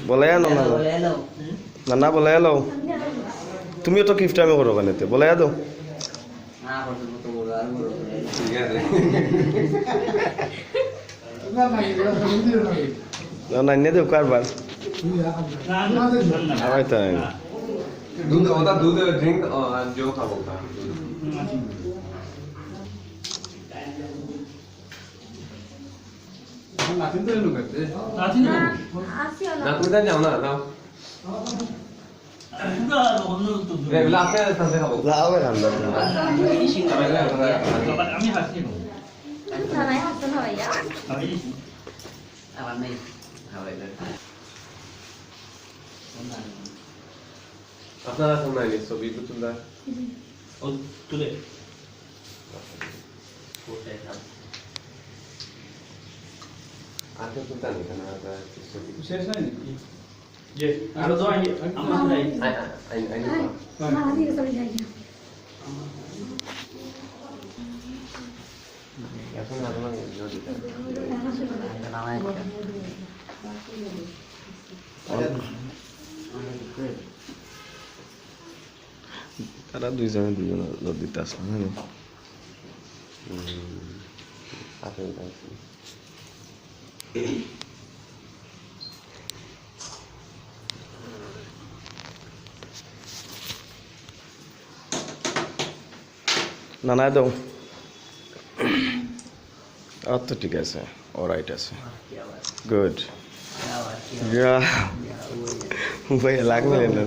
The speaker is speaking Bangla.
বলাই আনো না না না বলাই আলো তুমিও তো গিফট আমি করো কেন বলাই আদো নাইনে দেও কারবার আবার তাই दूध होता दूध ड्रिंक और जो खाओ का नातिन तो लोग करते नातिन ना तुम इधर जाओ ना जाओ रे लाके संते खाओ লাও রান্না আমি হাসি না জানাই হাসন হইয়া আমার নাই হাওয়াইলে আপনারা শোনাইনি ছবি তুললা ও তুলে আজকে তুলতা নি কেন ছবি শেষ হয় নাকি যে আরো তো আই আমরা যাই আই না দিয়ে চলে যাই এখন না তোমার যদি তারা দুইজনে দুজন দিতে আসলাম হ্যাঁ আসলে আছে না না দাও আচ্ছা ঠিক আছে অলরাইট আছে গুড ইয়া ভাই লাগবে না